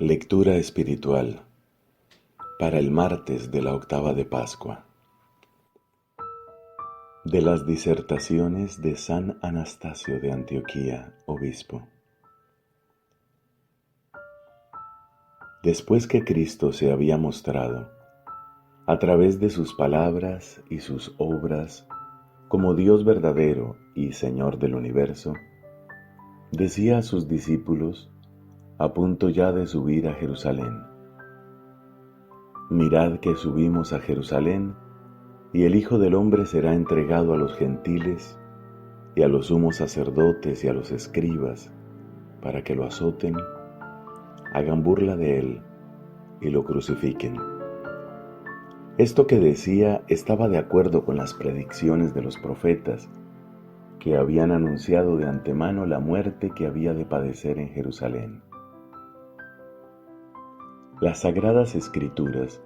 Lectura espiritual para el martes de la octava de Pascua. De las disertaciones de San Anastasio de Antioquía, obispo. Después que Cristo se había mostrado, a través de sus palabras y sus obras, como Dios verdadero y Señor del universo, decía a sus discípulos, a punto ya de subir a Jerusalén: Mirad que subimos a Jerusalén, y el Hijo del Hombre será entregado a los gentiles y a los sumos sacerdotes y a los escribas, para que lo azoten, hagan burla de él y lo crucifiquen. Esto que decía estaba de acuerdo con las predicciones de los profetas, que habían anunciado de antemano la muerte que había de padecer en Jerusalén. Las Sagradas Escrituras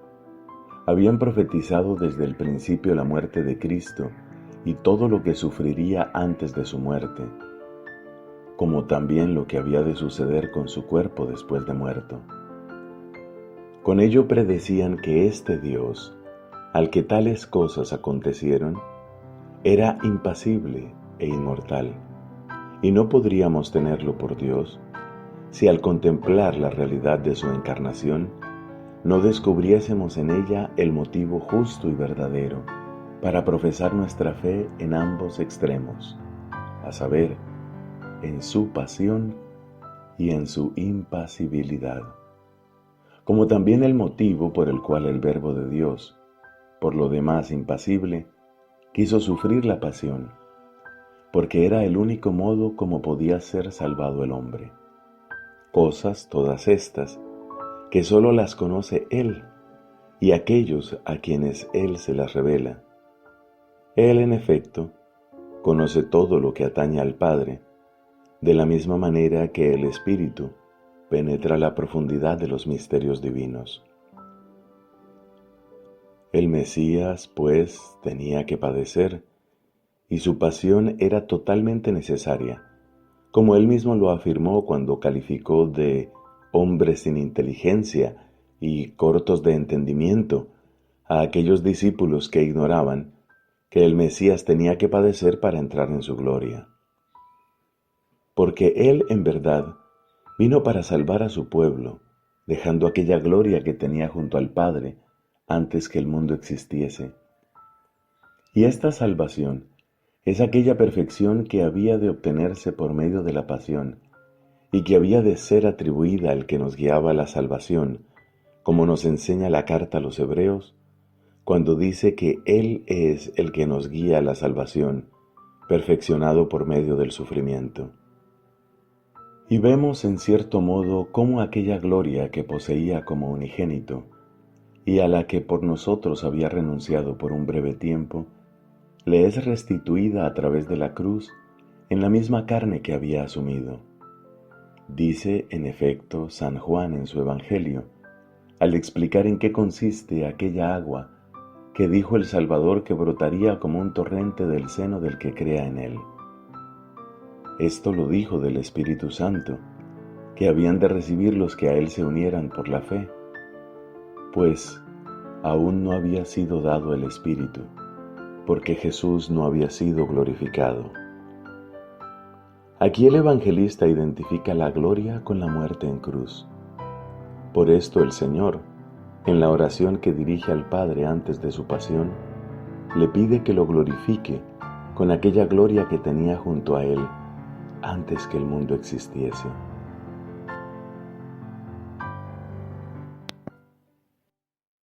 habían profetizado desde el principio la muerte de Cristo y todo lo que sufriría antes de su muerte, como también lo que había de suceder con su cuerpo después de muerto. Con ello predecían que este Dios, al que tales cosas acontecieron, era impasible e inmortal, y no podríamos tenerlo por Dios si al contemplar la realidad de su encarnación no descubriésemos en ella el motivo justo y verdadero para profesar nuestra fe en ambos extremos, a saber, en su pasión y en su impasibilidad, como también el motivo por el cual el Verbo de Dios, por lo demás impasible, quiso sufrir la pasión, porque era el único modo como podía ser salvado el hombre. Cosas todas estas, que sólo las conoce Él y aquellos a quienes Él se las revela. Él, en efecto, conoce todo lo que atañe al Padre, de la misma manera que el Espíritu penetra la profundidad de los misterios divinos. El Mesías, pues, tenía que padecer, y su pasión era totalmente necesaria, como él mismo lo afirmó cuando calificó de hombres sin inteligencia y cortos de entendimiento a aquellos discípulos que ignoraban que el Mesías tenía que padecer para entrar en su gloria. Porque él, en verdad, vino para salvar a su pueblo, dejando aquella gloria que tenía junto al Padre antes que el mundo existiese. Y esta salvación es aquella perfección que había de obtenerse por medio de la pasión y que había de ser atribuida al que nos guiaba a la salvación, como nos enseña la carta a los Hebreos, cuando dice que Él es el que nos guía a la salvación, perfeccionado por medio del sufrimiento. Y vemos en cierto modo cómo aquella gloria que poseía como unigénito y a la que por nosotros había renunciado por un breve tiempo, le es restituida a través de la cruz en la misma carne que había asumido. Dice, en efecto, San Juan en su Evangelio, al explicar en qué consiste aquella agua que dijo el Salvador que brotaría como un torrente del seno del que crea en él. Esto lo dijo del Espíritu Santo, que habían de recibir los que a él se unieran por la fe, pues aún no había sido dado el Espíritu, porque Jesús no había sido glorificado. Aquí el evangelista identifica la gloria con la muerte en cruz. Por esto el Señor, en la oración que dirige al Padre antes de su pasión, le pide que lo glorifique con aquella gloria que tenía junto a Él antes que el mundo existiese.